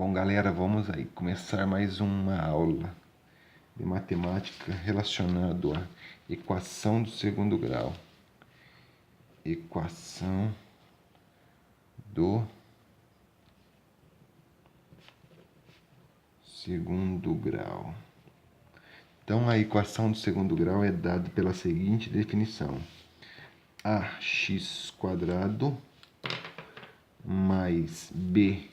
Bom, galera, vamos aí começar mais uma aula de matemática relacionado à equação do segundo grau. Equação do segundo grau. Então, a equação do segundo grau é dada pela seguinte definição: ax² mais bx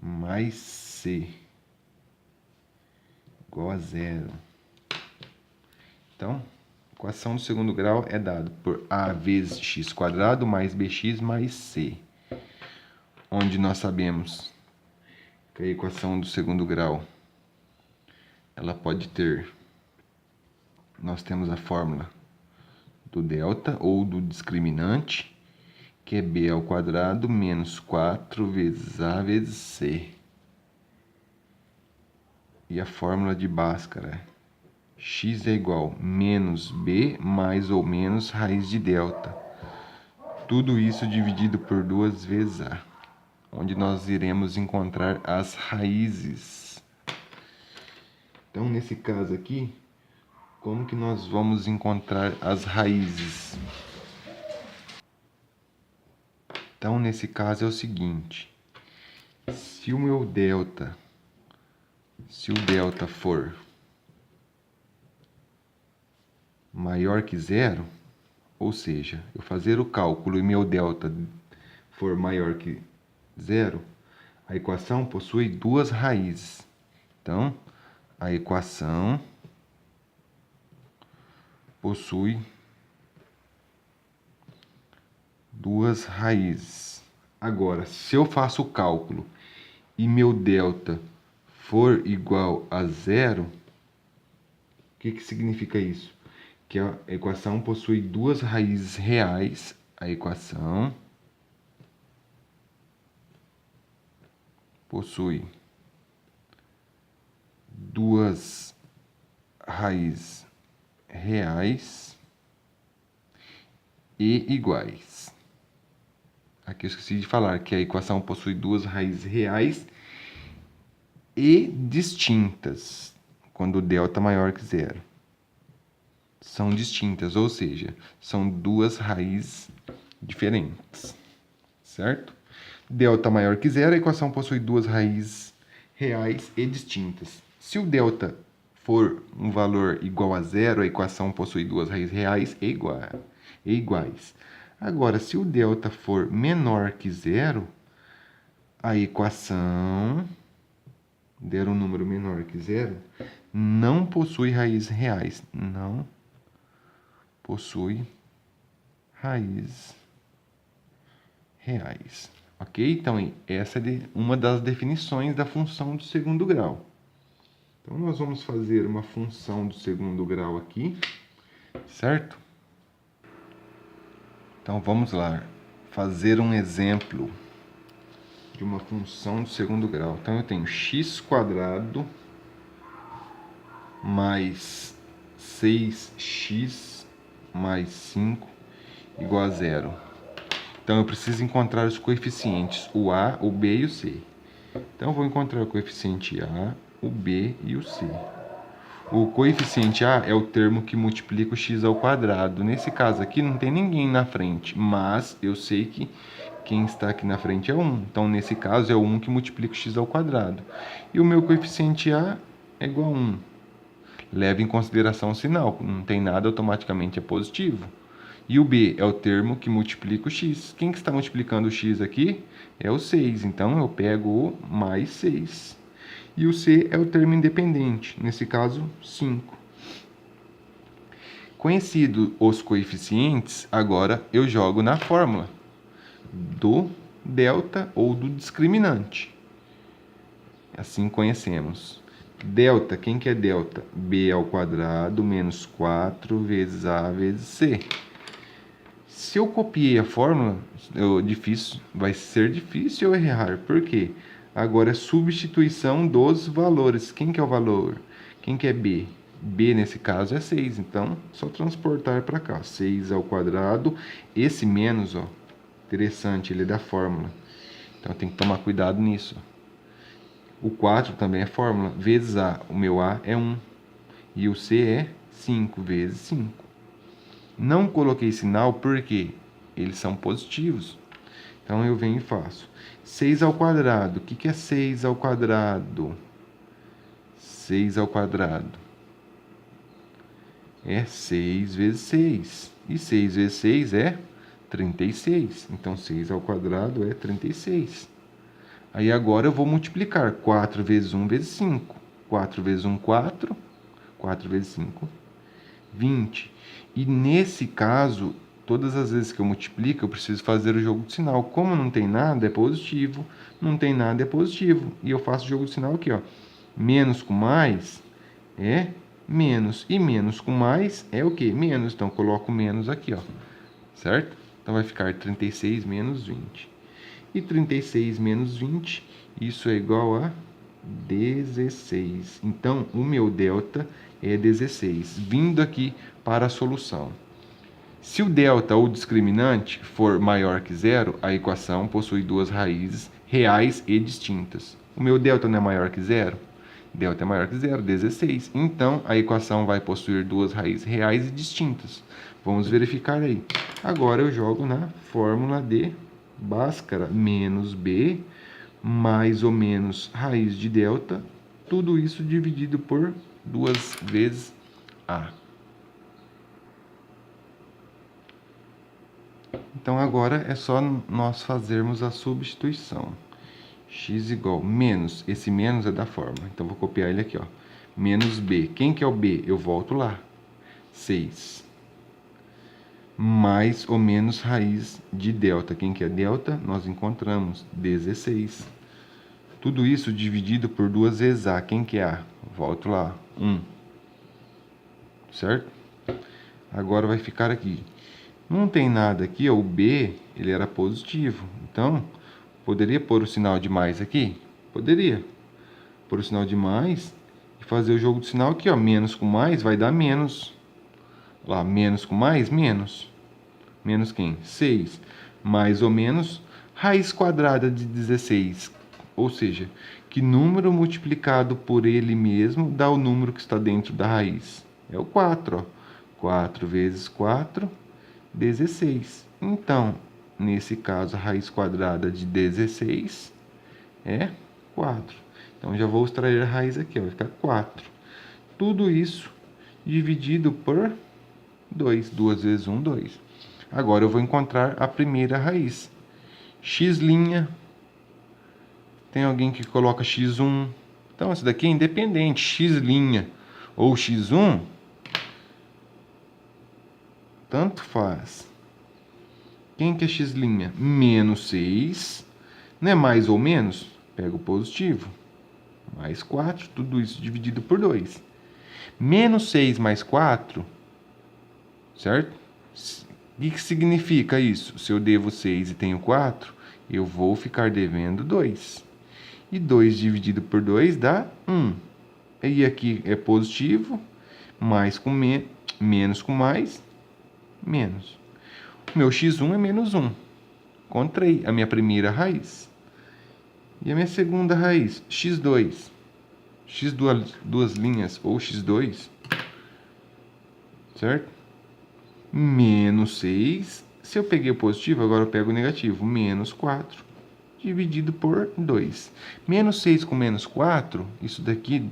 mais c igual a zero. Então, a equação do segundo grau é dada por a vezes x² mais bx mais c, onde nós sabemos que a equação do segundo grau ela pode ter, nós temos a fórmula do delta ou do discriminante, que é b² menos 4 vezes a vezes c. E a fórmula de Bhaskara é x é igual a menos b mais ou menos raiz de delta. Tudo isso dividido por 2 vezes a, onde nós iremos encontrar as raízes. Então, nesse caso aqui, como que nós vamos encontrar as raízes? Então, nesse caso é o seguinte: se o delta for maior que zero, ou seja, eu fazer o cálculo e meu delta for maior que zero, a equação possui duas raízes. Então, a equação possui duas raízes. Agora, se eu faço o cálculo e meu delta for igual a zero, o que significa isso? Que a equação possui duas raízes reais. A equação possui duas raízes reais e iguais. Aqui eu esqueci de falar que a equação possui duas raízes reais e distintas, quando o delta é maior que zero. São distintas, ou seja, são duas raízes diferentes, certo? Delta maior que zero, a equação possui duas raízes reais e distintas. Se o delta for um valor igual a zero, a equação possui duas raízes reais e iguais. Agora, se o delta for menor que zero, a equação, der um número menor que zero, não possui raízes reais. Não possui raízes reais. Ok? Então, essa é uma das definições da função do segundo grau. Então, nós vamos fazer uma função do segundo grau aqui, certo? Então, vamos lá fazer um exemplo de uma função do segundo grau. Então, eu tenho x² mais 6x mais 5 igual a zero. Então, eu preciso encontrar os coeficientes, o a, o b e o c. Então, eu vou encontrar o coeficiente a, o b e o c. O coeficiente a é o termo que multiplica o x². Nesse caso aqui, não tem ninguém na frente, mas eu sei que quem está aqui na frente é 1. Então, nesse caso, é o 1 que multiplica o x². E o meu coeficiente a é igual a 1. Leve em consideração o sinal, não tem nada, automaticamente é positivo. E o b é o termo que multiplica o x. Quem que está multiplicando o x aqui? É o 6. Então, eu pego o mais 6. E o c é o termo independente, nesse caso, 5. Conhecidos os coeficientes, agora eu jogo na fórmula do delta ou do discriminante. Assim conhecemos. Delta, quem que é delta? b² menos 4 vezes a vezes c. Se eu copiei a fórmula, vai ser difícil eu errar. Por quê? Agora é substituição dos valores. Quem que é o valor? Quem que é b? B, nesse caso, é 6. Então, só transportar para cá. 6 ao quadrado. Esse menos, ó, Interessante, ele é da fórmula. Então tem que tomar cuidado nisso. O 4 também é fórmula. Vezes A. O meu A é 1. E o C é 5 vezes 5. Não coloquei sinal porque eles são positivos. Então eu venho e faço. 6 ao quadrado. O que é 6 ao quadrado? 6 ao quadrado é 6 vezes 6. E 6 vezes 6 é 36. Então 6 ao quadrado é 36. Aí agora eu vou multiplicar. 4 vezes 1 vezes 5. 4 vezes 1, 4. 4 vezes 5, 20. E nesse caso, todas as vezes que eu multiplico, eu preciso fazer o jogo de sinal. Como não tem nada, é positivo. Não tem nada, é positivo. E eu faço o jogo de sinal aqui, ó. Menos com mais é menos. E menos com mais é o quê? Menos. Então, eu coloco menos aqui, ó. Certo? Então, vai ficar 36 menos 20. E 36 menos 20, isso é igual a 16. Então, o meu delta é 16. Vindo aqui para a solução. Se o delta ou discriminante for maior que zero, a equação possui duas raízes reais e distintas. O meu delta não é maior que zero? Delta é maior que zero, 16. Então, a equação vai possuir duas raízes reais e distintas. Vamos verificar aí. Agora eu jogo na fórmula de Bhaskara, menos B, mais ou menos raiz de delta, tudo isso dividido por 2 vezes A. Então, agora é só nós fazermos a substituição. X igual menos, esse menos é da fórmula, então vou copiar ele aqui, ó. Menos B. Quem que é o B? Eu volto lá. 6. Mais ou menos raiz de delta. Quem que é delta? Nós encontramos 16. Tudo isso dividido por 2 vezes A. Quem que é A? Volto lá. 1. Certo? Agora vai ficar aqui. Não tem nada aqui, ó, o B, ele era positivo. Então, poderia pôr o sinal de mais aqui? Poderia. Pôr o sinal de mais e fazer o jogo de sinal aqui, ó. Menos com mais vai dar menos. Lá, menos com mais, menos. Menos quem? 6. Mais ou menos raiz quadrada de 16. Ou seja, que número multiplicado por ele mesmo dá o número que está dentro da raiz? É o 4, ó. 4 vezes 4, 16. Então, nesse caso, a raiz quadrada de 16 é 4. Então, já vou extrair a raiz aqui, ó, vai ficar 4. Tudo isso dividido por 2. 2 vezes 1, 2. Agora, eu vou encontrar a primeira raiz. X'. Tem alguém que coloca x1. Então, esse daqui é independente. X' ou x1, tanto faz. Quem que é x'? Menos 6. Não é mais ou menos? Pega o positivo. Mais 4, tudo isso dividido por 2. Menos 6 mais 4, certo? O que significa isso? Se eu devo 6 e tenho 4, eu vou ficar devendo 2. E 2 dividido por 2 dá 1. E aqui é positivo, mais com menos com mais, menos. O meu x1 é menos 1. Encontrei a minha primeira raiz. E a minha segunda raiz, x2. X duas linhas ou x2, certo? Menos 6. Se eu peguei o positivo, agora eu pego o negativo. Menos 4 dividido por 2. Menos 6 com menos 4, isso daqui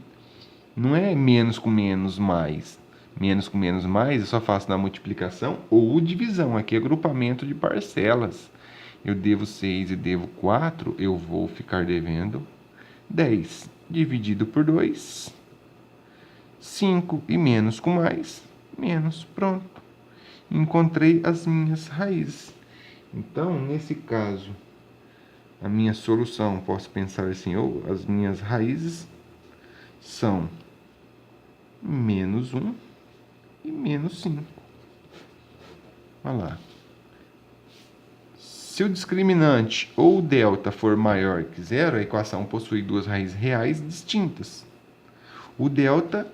não é menos com menos mais. Menos com menos mais, eu só faço na multiplicação ou divisão. Aqui é agrupamento de parcelas. Eu devo 6 e devo 4, eu vou ficar devendo 10. Dividido por 2, 5 e menos com mais, menos. Pronto. Encontrei as minhas raízes. Então, nesse caso, a minha solução, posso pensar assim, ou as minhas raízes são menos 1 e menos 5. Olha lá. Se o discriminante ou delta for maior que zero, a equação possui duas raízes reais distintas. O delta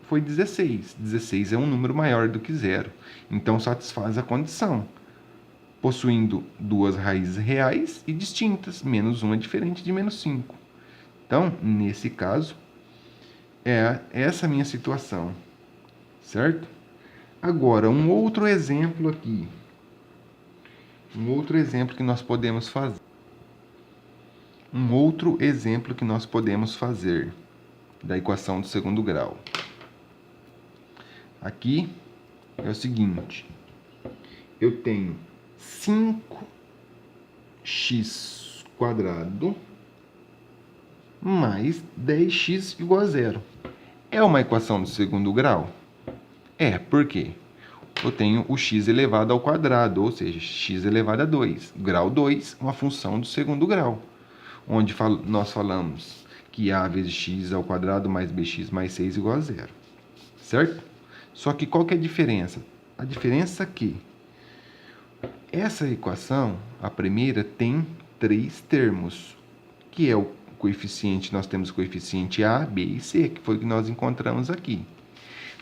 foi 16. 16 é um número maior do que zero. Então, satisfaz a condição. possuindo duas raízes reais e distintas, menos uma diferente de menos 5. Então, nesse caso, é essa a minha situação, certo? Agora, um outro exemplo aqui. Um outro exemplo que nós podemos fazer. Da equação do segundo grau. Aqui é o seguinte. Eu tenho 5x² mais 10x igual a zero. É uma equação do segundo grau? É, por quê? Eu tenho o x elevado ao quadrado, ou seja, x elevado a 2. Grau 2 é uma função do segundo grau, onde nós falamos que a vezes x ao quadrado mais bx mais 6 igual a zero. Certo? Só que qual que é a diferença? A diferença é que essa equação, a primeira, tem 3 termos, que é o coeficiente, nós temos o coeficiente A, B e C, que foi o que nós encontramos aqui.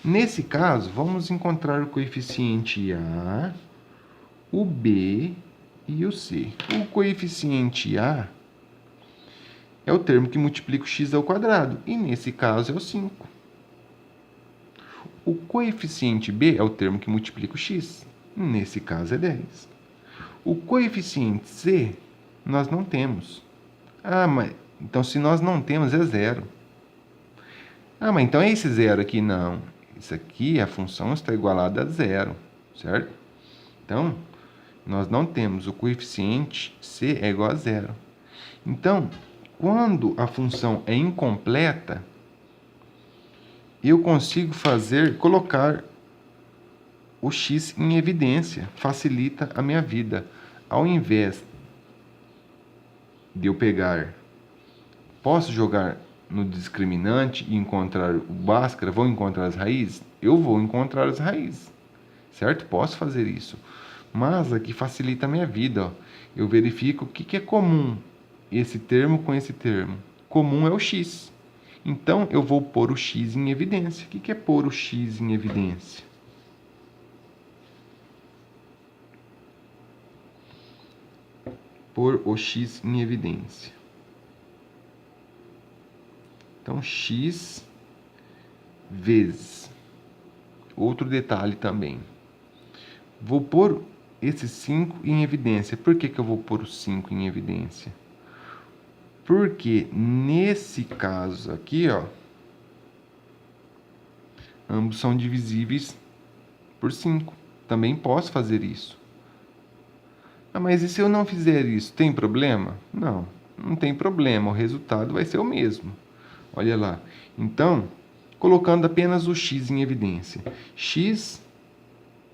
Nesse caso, vamos encontrar o coeficiente A, o B e o C. O coeficiente A é o termo que multiplica o x ao quadrado, e nesse caso é o 5. O coeficiente B é o termo que multiplica o x, nesse caso é 10. O coeficiente C nós não temos. Mas então se nós não temos é zero. Mas então é esse zero aqui? Não. Isso aqui, a função está igualada a zero, certo? Então, nós não temos o coeficiente C é igual a zero. Então, quando a função é incompleta, eu consigo colocar o x em evidência, facilita a minha vida. Ao invés de eu posso jogar no discriminante e encontrar o Bhaskara, vou encontrar as raízes? Eu vou encontrar as raízes, certo? Posso fazer isso. Mas aqui facilita a minha vida, ó. Eu verifico o que é comum esse termo com esse termo. Comum é o x. Então, eu vou pôr o x em evidência. O que é pôr o x em evidência? Pôr o x em evidência. Então, x vezes. Outro detalhe também. Vou pôr esse 5 em evidência. Por que eu vou pôr o 5 em evidência? Porque nesse caso aqui, ó, ambos são divisíveis por 5. Também posso fazer isso. Mas e se eu não fizer isso, tem problema? Não, não tem problema. O resultado vai ser o mesmo. Olha lá. Então, colocando apenas o x em evidência. X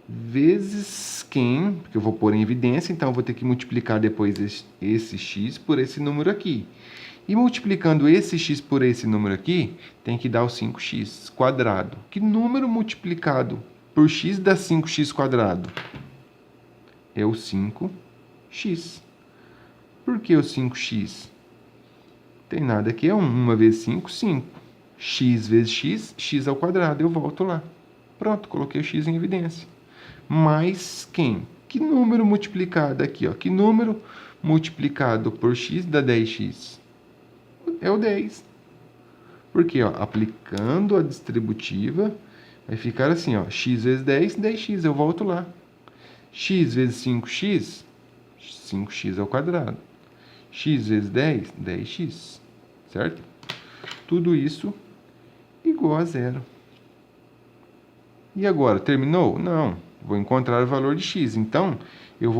vezes quem, porque eu vou pôr em evidência, então eu vou ter que multiplicar depois esse x por esse número aqui. E multiplicando esse x por esse número aqui, tem que dar o 5x². Que número multiplicado por x dá 5x²? É o 5x. Por que o 5x? Tem nada aqui, é 1 vezes 5, 5. X vezes x, x ao quadrado. Eu volto lá. Pronto, coloquei o x em evidência. Mais quem? Que número multiplicado aqui, ó? Que número multiplicado por x dá 10x? É o 10. Porque, ó, aplicando a distributiva, vai ficar assim, ó, x vezes 10, 10x. Eu volto lá. X vezes 5x, 5x ao quadrado. X vezes 10, 10x. Certo? Tudo isso igual a zero. E agora, terminou? Não. Vou encontrar o valor de x. Então, eu vou